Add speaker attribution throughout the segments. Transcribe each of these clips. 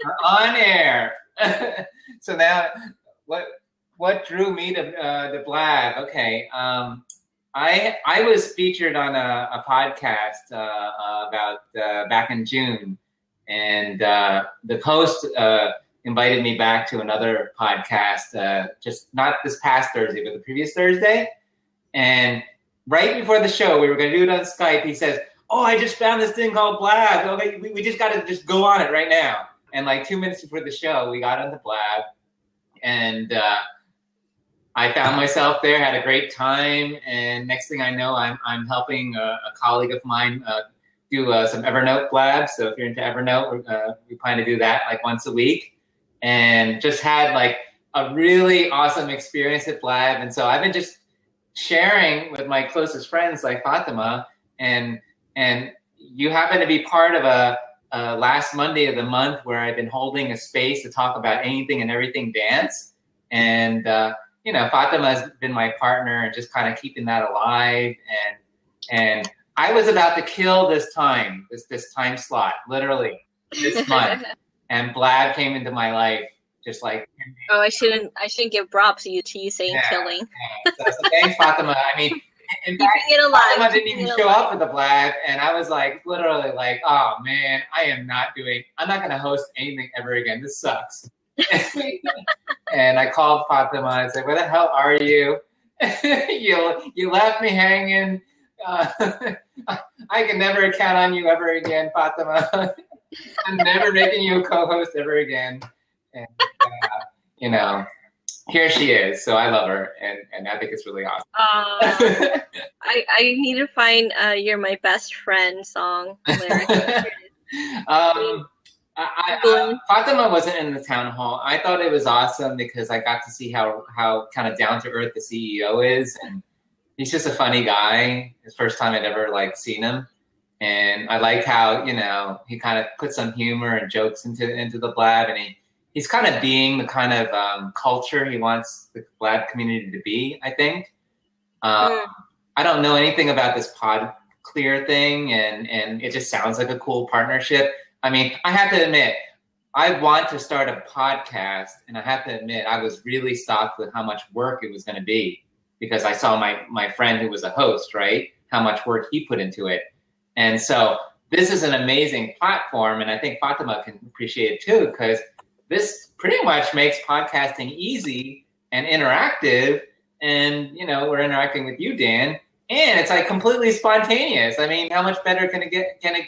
Speaker 1: We're on air. So now, what drew me to the Blab? Okay, I was featured on a podcast about back in June, and the host invited me back to another podcast, just not this past Thursday, but the previous Thursday. And right before the show, we were going to do it on Skype. He says, "Oh, I just found this thing called Blab. Okay, we just got to just go on it right now." And like 2 minutes before the show, we got on the Blab, and I found myself there, had a great time. And next thing I know, I'm helping a colleague of mine do some Evernote Blabs. So if you're into Evernote, we plan to do that like once a week, and just had like a really awesome experience at Blab. And so I've been just sharing with my closest friends like Fatima, and you happen to be part of a last Monday of the month where I've been holding a space to talk about anything and everything dance. And, Fatima has been my partner and just kind of keeping that alive. And I was about to kill this time slot, literally this month. And Blab came into my life. Just like,
Speaker 2: oh, I shouldn't give props to you saying killing.
Speaker 1: So thanks, Fatima. I mean, in fact, Fatima didn't even show up for the Blab, and I was like, literally, like, oh man, I'm not going to host anything ever again. This sucks. And I called Fatima and said, "Where the hell are you? You left me hanging. I can never count on you ever again, Fatima. I'm never making you a co-host ever again." And, here she is. So I love her, and I think it's really awesome.
Speaker 2: I need to find "You're My Best Friend" song lyric.
Speaker 1: Fatima wasn't in the town hall. I thought it was awesome because I got to see how kind of down to earth the CEO is, and he's just a funny guy. It's the first time I'd ever seen him, and I like how he kind of puts some humor and jokes into the Blab, and he's kind of being the kind of culture he wants the Blab community to be, I think. I don't know anything about this PodClear thing, and it just sounds like a cool partnership. I mean, I have to admit, I want to start a podcast, and I have to admit, I was really shocked with how much work it was going to be, because I saw my friend who was a host, right, how much work he put into it. And so this is an amazing platform, and I think Fatima can appreciate it too, because this pretty much makes podcasting easy and interactive, and we're interacting with you, Dan, and it's like completely spontaneous. I mean, how much better can it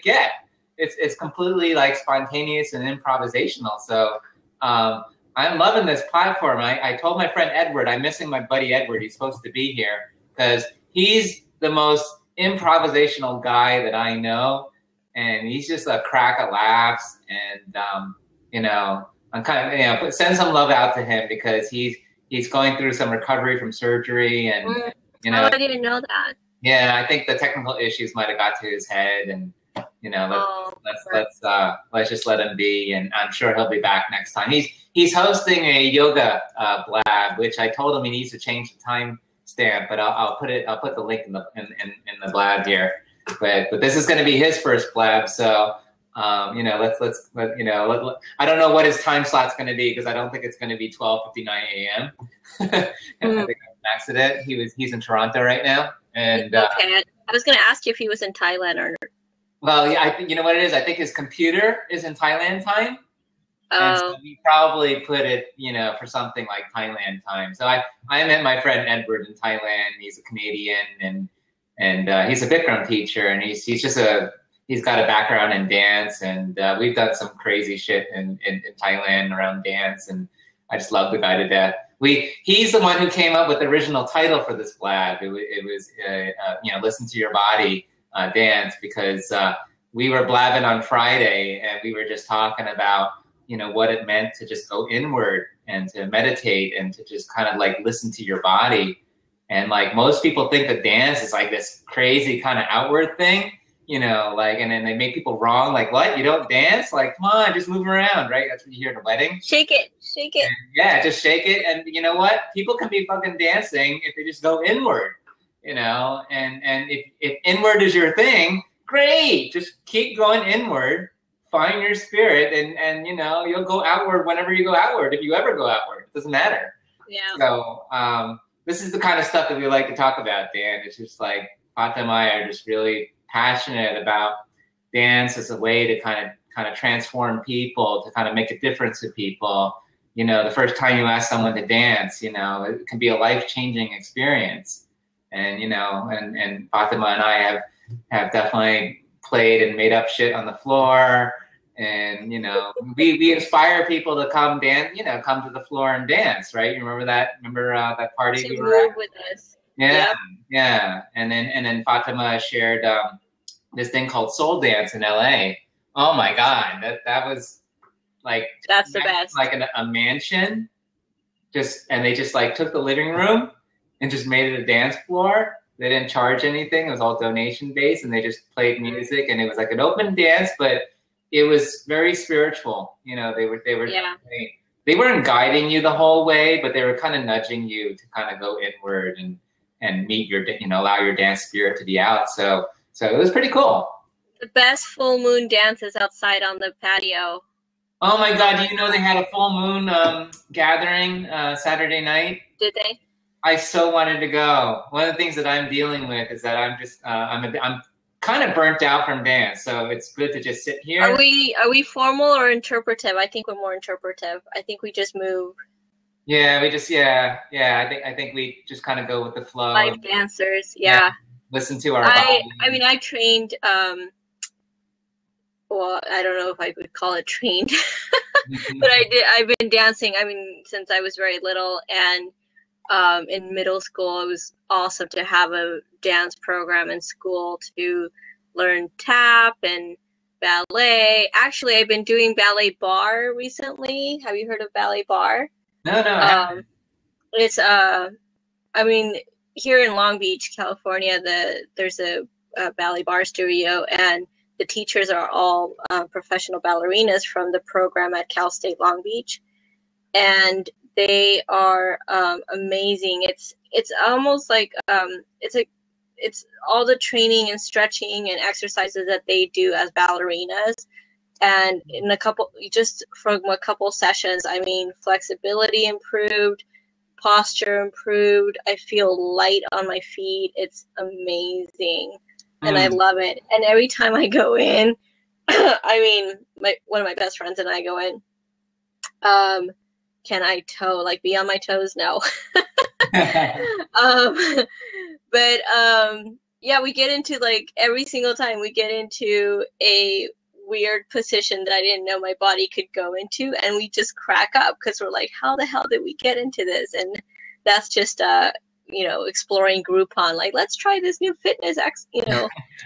Speaker 1: get? It's completely spontaneous and improvisational. So I'm loving this platform. I told my friend Edward, I'm missing my buddy Edward. He's supposed to be here because he's the most improvisational guy that I know, and he's just a crack of laughs. And I'm kind of send some love out to him because he's going through some recovery from surgery, and
Speaker 2: I didn't know that.
Speaker 1: Yeah, I think the technical issues might have got to his head, and let's just let him be, and I'm sure he'll be back next time. He's hosting a yoga Blab, which I told him he needs to change the time stamp, but I'll put the link in the Blab here. But this is going to be his first Blab, so. I don't know what his time slot's going to be, because I don't think it's going to be 12:59 a.m. And I think I maxed it. He's in Toronto right now, and
Speaker 2: okay. I was going to ask you if he was in Thailand or.
Speaker 1: Well, yeah, I think you know what it is. I think his computer is in Thailand time, and so he probably put it, for something like Thailand time. So I met my friend Edward in Thailand. He's a Canadian, and he's a Bikram teacher, and he's got a background in dance, and we've done some crazy shit in Thailand around dance, and I just love the guy to death. He's the one who came up with the original title for this Blab. It was Listen to Your Body Dance, because we were blabbing on Friday, and we were just talking about what it meant to just go inward and to meditate and to just kind of listen to your body. And most people think that dance is this crazy kind of outward thing. And then they make people wrong. What? You don't dance? Come on, just move around, right? That's what you hear at a wedding.
Speaker 2: Shake it.
Speaker 1: And, yeah, just shake it. And you know what? People can be fucking dancing if they just go inward, And if inward is your thing, great. Just keep going inward find your spirit, and you know, you'll go outward whenever you go outward, if you ever go outward. It doesn't matter.
Speaker 2: Yeah.
Speaker 1: So this is the kind of stuff that we like to talk about, Dan. It's just like Fatima and I are just really passionate about dance as a way to kind of transform people, to kind of make a difference to people. You know, the first time you ask someone to dance, you know, it can be a life-changing experience. And, you know, and Fatima and I have definitely played and made up shit on the floor. And, you know, we inspire people to come dance, you know, come to the floor and dance, right? You remember that? Remember that party
Speaker 2: to
Speaker 1: we were at?
Speaker 2: move with us.
Speaker 1: Yeah,
Speaker 2: Yep.
Speaker 1: yeah. And then Fatima shared this thing called soul dance in LA. Oh my God, that was like,
Speaker 2: That's the best.
Speaker 1: like a mansion, and they just like took the living room and just made it a dance floor. They didn't charge anything. It was all donation based, and they just played music, and it was like an open dance, but it was very spiritual. You know, they were
Speaker 2: Yeah.
Speaker 1: they weren't guiding you the whole way, but they were kind of nudging you to kind of go inward and meet your, you know, allow your dance spirit to be out. So it was pretty cool.
Speaker 2: The best full moon dances outside on the patio.
Speaker 1: Oh my God! Do you know they had a full moon gathering Saturday night?
Speaker 2: Did they?
Speaker 1: I so wanted to go. One of the things that I'm dealing with is that I'm just I'm kind of burnt out from dance, so it's good to just sit here.
Speaker 2: Are we formal or interpretive? I think we're more interpretive. I think we just move.
Speaker 1: Yeah, we just yeah. I think we just kind of go with the flow.
Speaker 2: Live dancers, yeah.
Speaker 1: Listen to our body.
Speaker 2: I mean, I trained. Well, I don't know if I would call it trained, but I've been dancing. I mean, since I was very little, and in middle school, it was awesome to have a dance program in school to learn tap and ballet. Actually, I've been doing ballet bar recently. Have you heard of ballet bar?
Speaker 1: No.
Speaker 2: It's I mean, here in Long Beach, California, there's a ballet bar studio, and the teachers are all professional ballerinas from the program at Cal State Long Beach, and they are amazing. It's almost like it's all the training and stretching and exercises that they do as ballerinas, and just from a couple sessions, I mean, flexibility improved, posture improved. I feel light on my feet. It's amazing. And I love it. And every time I go in, I mean, one of my best friends and I go in. Can I be on my toes? No. But yeah, we get into every single time we get into a weird position that I didn't know my body could go into, and we just crack up because we're like, how the hell did we get into this? And that's just exploring Groupon, let's try this new fitness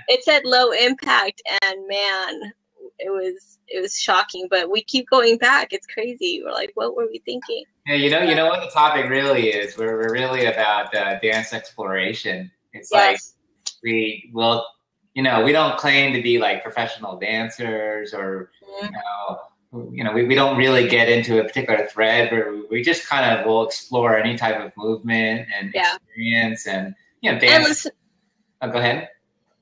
Speaker 2: it's at low impact, and man, it was shocking, but we keep going back. It's crazy. We're like, what were we thinking?
Speaker 1: Yeah, you know what the topic really is. We're really about dance exploration. It's
Speaker 2: yes.
Speaker 1: We don't claim to be like professional dancers, or we don't really get into a particular thread, but we just kind of will explore any type of movement and experience, and dance. Go ahead.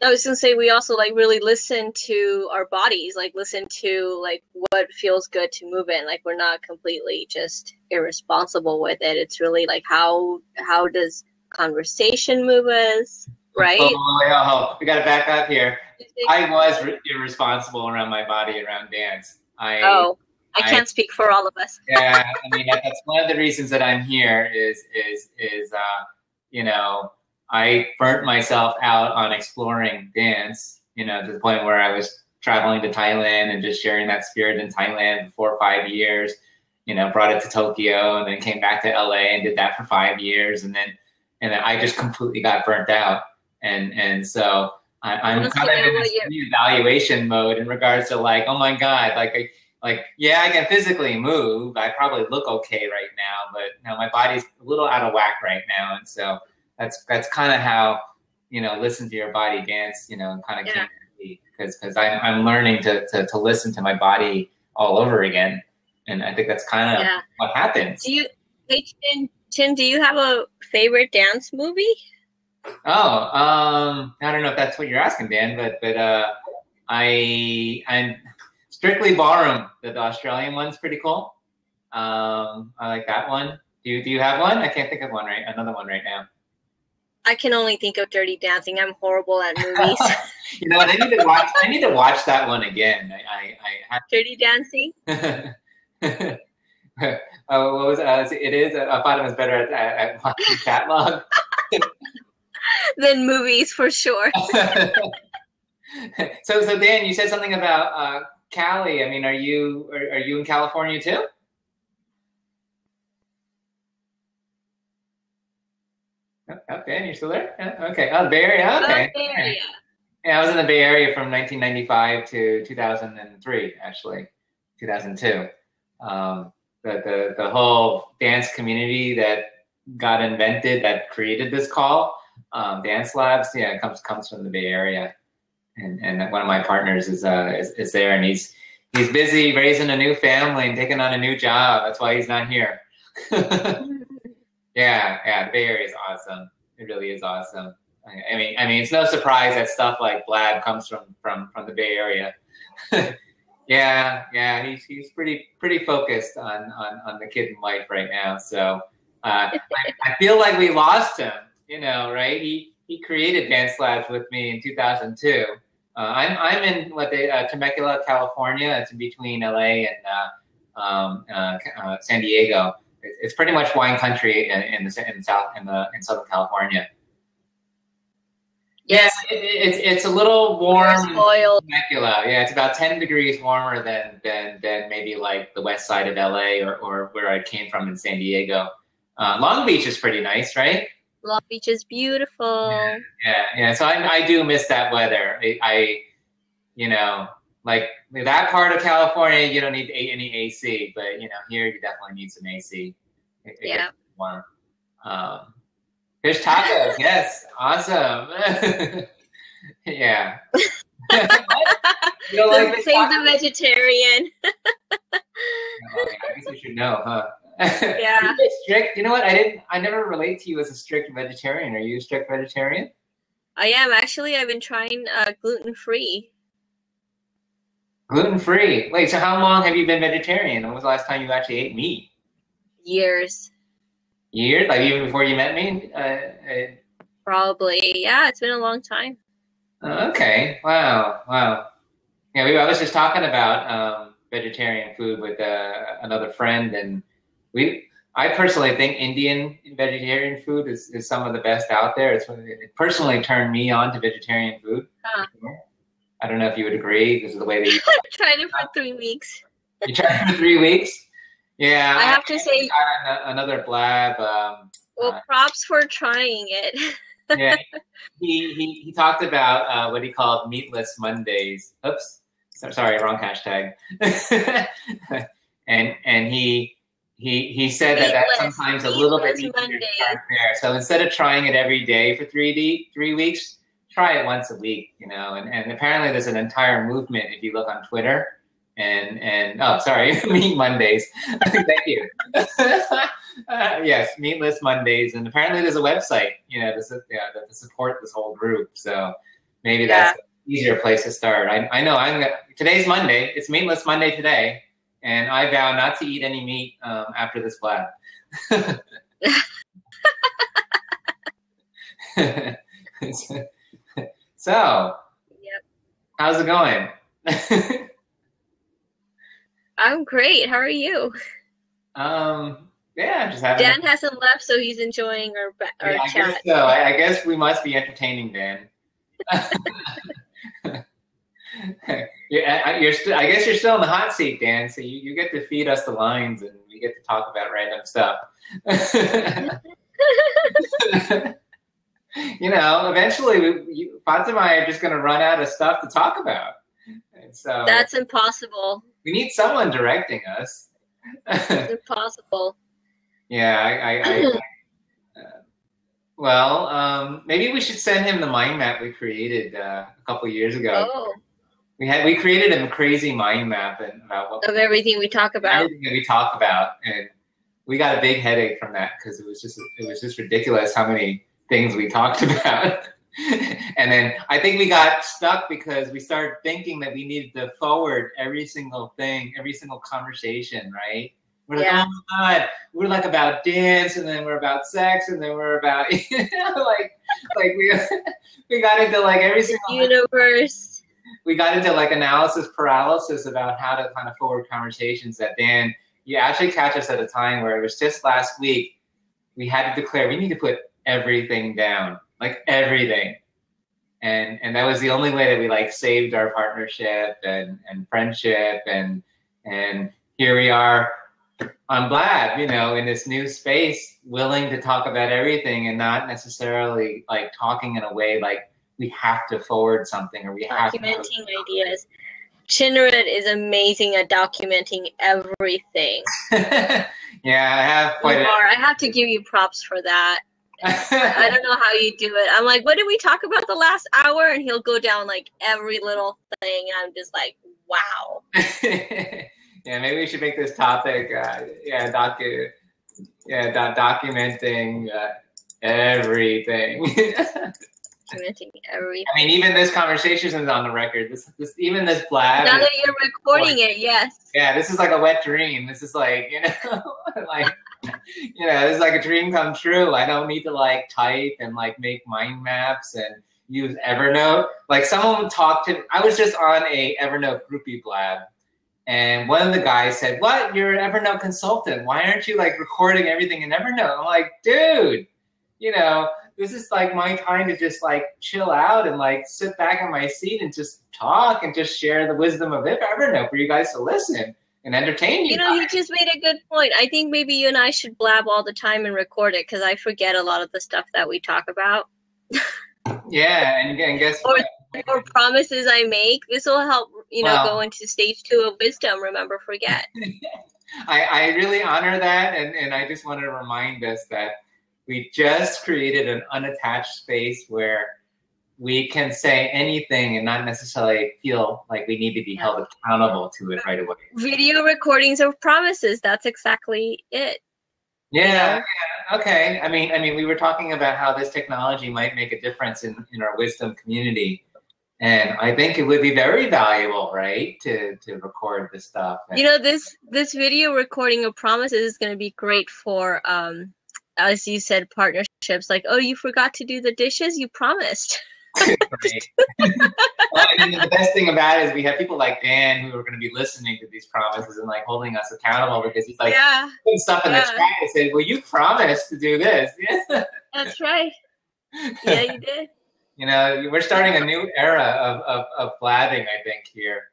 Speaker 2: I was gonna say, we also really listen to our bodies, listen to what feels good to move in. We're not completely just irresponsible with it. It's really how does conversation move us, right?
Speaker 1: Oh, we got to back up here. I was irresponsible around my body around dance. I can't speak for all of us. Yeah, I mean that's one of the reasons that I'm here is I burnt myself out on exploring dance, to the point where I was traveling to Thailand and just sharing that spirit in Thailand for 4 or 5 years, brought it to Tokyo, and then came back to LA and did that for 5 years. And then I just completely got burnt out. And so I'm kind of in this evaluation mode in regards to oh my God, yeah, I can physically move. I probably look okay right now, but my body's a little out of whack right now. And so that's kind of how, listen to your body dance, kind of came to me, because I'm learning to listen to my body all over again. And I think that's kind of what happens.
Speaker 2: Tim, do you have a favorite dance movie?
Speaker 1: I don't know if that's what you're asking, Dan, but I'm Strictly Ballroom, the Australian one's pretty cool. I like that one. Do you have one? I can't think of another one right now.
Speaker 2: I can only think of Dirty Dancing. I'm horrible at movies.
Speaker 1: You know what? I need to watch that one again. I have
Speaker 2: Dirty Dancing.
Speaker 1: What was it? Is Fatima is better at watching catalog
Speaker 2: than movies for sure.
Speaker 1: So Dan, you said something about Cali. I mean, are you in California too? Oh, Dan, you're still there? Yeah, okay. Oh, Bay Area. Okay.
Speaker 2: Bay Area.
Speaker 1: Yeah, I was in the Bay Area from 1995 to 2003, actually, 2002. The whole dance community that got invented, that created this call, Dance Labs, yeah, it comes from the Bay Area, and one of my partners is there, and he's busy raising a new family and taking on a new job. That's why he's not here. Yeah, the Bay Area is awesome. It really is awesome. I mean, it's no surprise that stuff like Blab comes from the Bay Area. Yeah, he's pretty focused on the kid and wife right now. So I feel like we lost him. You know, right? He created Dance Labs with me in 2002. I'm in Temecula, California. It's in between LA and San Diego. It's pretty much wine country in Southern California.
Speaker 2: Yes.
Speaker 1: Yeah, it's a little warm in
Speaker 2: Temecula.
Speaker 1: Yeah, it's about 10 degrees warmer than maybe like the west side of LA or where I came from in San Diego. Long Beach is pretty nice, right?
Speaker 2: Long Beach is beautiful.
Speaker 1: Yeah. So I do miss that weather. I like that part of California, you don't need any AC, but here you definitely need some AC. It gets warm. Fish tacos, yes, awesome. Yeah. You don't like
Speaker 2: save the vegetarian.
Speaker 1: I guess you should know, huh?
Speaker 2: Yeah.
Speaker 1: You're strict. You know what? I never relate to you as a strict vegetarian. Are you a strict vegetarian?
Speaker 2: I am actually. I've been trying gluten-free.
Speaker 1: Gluten-free. Wait, so how long have you been vegetarian? When was the last time you actually ate meat?
Speaker 2: Years.
Speaker 1: Years? Like even before you met me?
Speaker 2: Probably. Yeah, it's been a long time.
Speaker 1: Okay. Wow. Yeah, I was just talking about vegetarian food with another friend, and I personally think Indian vegetarian food is some of the best out there. It personally turned me on to vegetarian food.
Speaker 2: Huh.
Speaker 1: I don't know if you would agree because of the way that you
Speaker 2: tried it for 3 weeks.
Speaker 1: You tried it for 3 weeks? Yeah.
Speaker 2: I have to say
Speaker 1: another blab.
Speaker 2: Well, props for trying it.
Speaker 1: Yeah. He talked about what he called meatless Mondays. Oops. Sorry, wrong hashtag. and he said that's sometimes a little bit easier to start there. So instead of trying it every day for 3 weeks, try it once a week, and apparently there's an entire movement if you look on Twitter and oh, sorry, Meat Mondays. Thank you. Yes, Meatless Mondays. And apparently there's a website, to support this whole group. So maybe that's an easier place to start. I know today's Monday. It's Meatless Monday today. And I vow not to eat any meat after this blab. So,
Speaker 2: yep.
Speaker 1: How's it going?
Speaker 2: I'm great. How are you?
Speaker 1: Yeah, just having.
Speaker 2: Dan hasn't left, so he's enjoying our chat.
Speaker 1: Guess so. I guess we must be entertaining Dan. Yeah, I guess you're still in the hot seat, Dan. So you get to feed us the lines, and we get to talk about random stuff. Eventually, Fatima and I are just going to run out of stuff to talk about. And so
Speaker 2: that's impossible.
Speaker 1: We need someone directing us.
Speaker 2: It's impossible.
Speaker 1: Yeah, well, maybe we should send him the mind map we created a couple years ago.
Speaker 2: Oh.
Speaker 1: We created a crazy mind map about
Speaker 2: of everything we talk about.
Speaker 1: Everything that we talk about, and we got a big headache from that because it was just ridiculous how many things we talked about. And then I think we got stuck because we started thinking that we needed to forward every single thing, every single conversation, right? We're like, oh my God, we're like about dance, and then we're about sex, and then we're about, like we got into like every single
Speaker 2: universe.
Speaker 1: We got into like analysis paralysis about how to kind of forward conversations. That Dan, you actually catch us at a time where it was just last week, we had to declare we need to put everything down, like everything. And that was the only way that we like saved our partnership and friendship. And here we are on Blab, in this new space, willing to talk about everything and not necessarily like talking in a way like we have to forward something or we have to.
Speaker 2: Documenting ideas. Chinnered is amazing at documenting everything.
Speaker 1: Yeah, I have quite
Speaker 2: I have to give you props for that. I don't know how you do it. I'm like, what did we talk about the last hour? And he'll go down like every little thing. And I'm just like, wow.
Speaker 1: Yeah, maybe we should make this topic, documenting everything.
Speaker 2: Documenting everything.
Speaker 1: I mean, even this conversation is on the record. Even this blab.
Speaker 2: Now that you're recording it, yes.
Speaker 1: Yeah, this is like a wet dream. This is like, like, this is like a dream come true. I don't need to like type and like make mind maps and use Evernote. Like someone I was just on a Evernote groupie blab. And one of the guys said, "What? You're an Evernote consultant. Why aren't you like recording everything in Evernote?" I'm like, dude, this is like my time to just like chill out and like sit back in my seat and just talk and just share the wisdom of Evernote for you guys to listen and entertain you.
Speaker 2: You just made a good point. I think maybe you and I should blab all the time and record it because I forget a lot of the stuff that we talk about.
Speaker 1: Yeah, and guess what?
Speaker 2: Or promises I make. This will help, go into stage 2 of wisdom. Remember, forget.
Speaker 1: I really honor that, and I just want to remind us that we just created an unattached space where we can say anything and not necessarily feel like we need to be held accountable to it right away.
Speaker 2: Video recordings of promises. That's exactly it.
Speaker 1: Yeah. Okay. I mean, we were talking about how this technology might make a difference in our wisdom community. And I think it would be very valuable, right, to record this stuff. And,
Speaker 2: this video recording of promises is going to be great for, as you said, partnerships. Like, oh, you forgot to do the dishes? You promised.
Speaker 1: Right. Well, and the best thing about it is we have people like Dan who are going to be listening to these promises and like holding us accountable because he's like putting stuff in the chat and said, "Well, you promised to do this."
Speaker 2: That's right. Yeah, you did.
Speaker 1: We're starting a new era of blabbing, I think, here.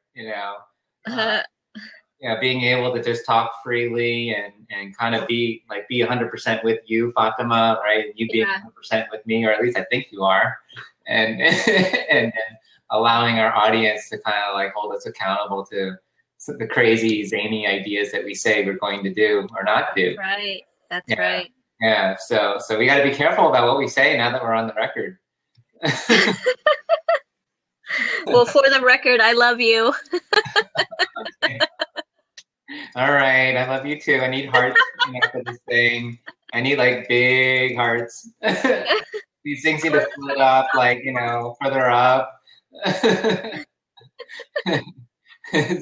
Speaker 1: Being able to just talk freely and kind of be 100% with you, Fatima, right? And you being 100% with me, or at least I think you are. And and allowing our audience to kind of like hold us accountable to the crazy, zany ideas that we say we're going to do or not do.
Speaker 2: Right. That's right.
Speaker 1: Yeah. So we got to be careful about what we say now that we're on the record.
Speaker 2: Well, for the record, I love you.
Speaker 1: Okay. All right. I love you too. I need hearts for this thing. I need like big hearts. These things need to float up, further up.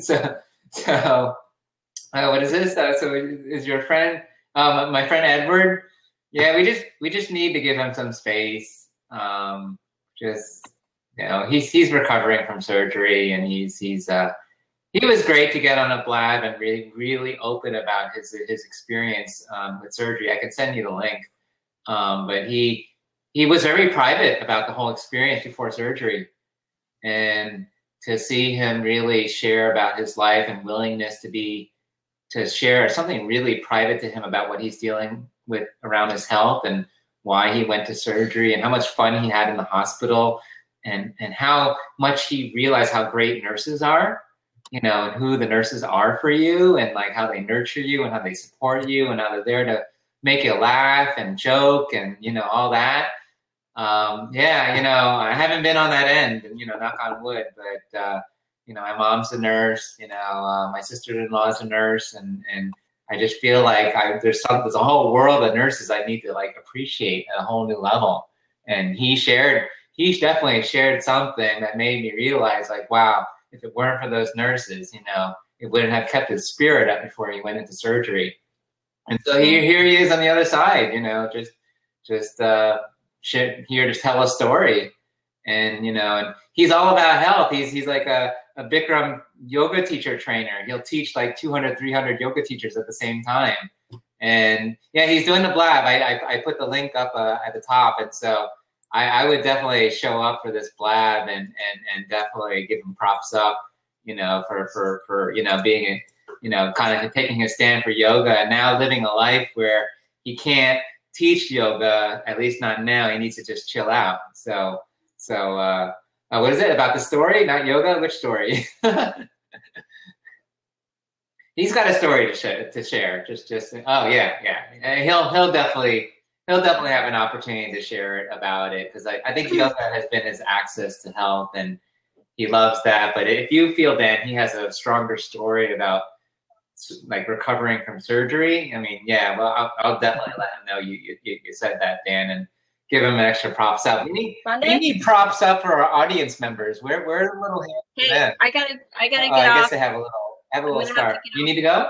Speaker 1: So, what is this? So, is your friend, my friend Edward? Yeah, we just need to give him some space. He's recovering from surgery, and he was great to get on a blab and really open about his experience with surgery. I can send you the link, but he was very private about the whole experience before surgery, and to see him really share about his life and willingness to share something really private to him about what he's dealing with around his health and why he went to surgery and how much fun he had in the hospital and how much he realized how great nurses are, and who the nurses are for you and like how they nurture you and how they support you and how they're there to make you laugh and joke and, all that. I haven't been on that end and, knock on wood, but, my mom's a nurse, my sister-in-law is a nurse and I just feel like there's a whole world of nurses I need to like appreciate at a whole new level. And he shared he definitely shared something that made me realize, like, wow, if it weren't for those nurses, you know, it wouldn't have kept his spirit up before he went into surgery. And so here he is on the other side, you know, just here to tell a story. And, you know, and he's all about health. He's like a Bikram yoga teacher trainer. He'll teach like 200, 300 yoga teachers at the same time. And yeah, he's doing the blab. I put the link up at the top. And so I would definitely show up for this blab and definitely give him props up, you know, for you know, being, you know, kind of taking a stand for yoga and now living a life where he can't teach yoga, at least not now. He needs to just chill out. So what is it about the story? Not yoga? Which story? He's got a story to share. Just oh yeah. And he'll definitely have an opportunity to share about it, because I think yoga has been his access to health and he loves that. But if you feel, Dan, he has a stronger story about like recovering from surgery, I mean, yeah, well, I'll definitely let him know you said that, Dan, and give him an extra props up. We need props up for our audience members. Where the little hands?
Speaker 2: Hey, I gotta get off.
Speaker 1: I guess they have a little start. You need to go?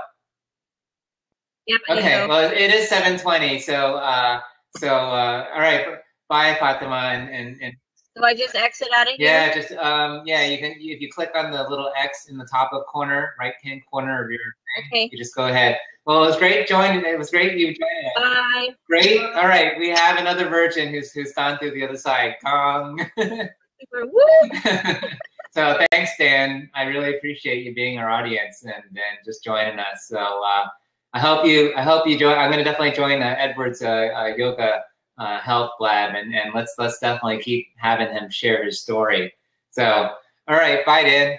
Speaker 2: Yep.
Speaker 1: Okay. Well, it is 7:20. So all right. Bye, Fatima, and
Speaker 2: do I just exit out of here?
Speaker 1: Yeah, just you can, if you click on the little X in the top of right-hand corner of your thing, okay, you just go ahead. Well, it was great joining. It was great you joining us.
Speaker 2: Bye.
Speaker 1: Great. All right, we have another virgin who's gone through the other side. Gong. So thanks, Dan. I really appreciate you being our audience and just joining us. So I hope you join. I'm going to definitely join Edward's yoga health blab, and let's definitely keep having him share his story. So all right, bye, Dan.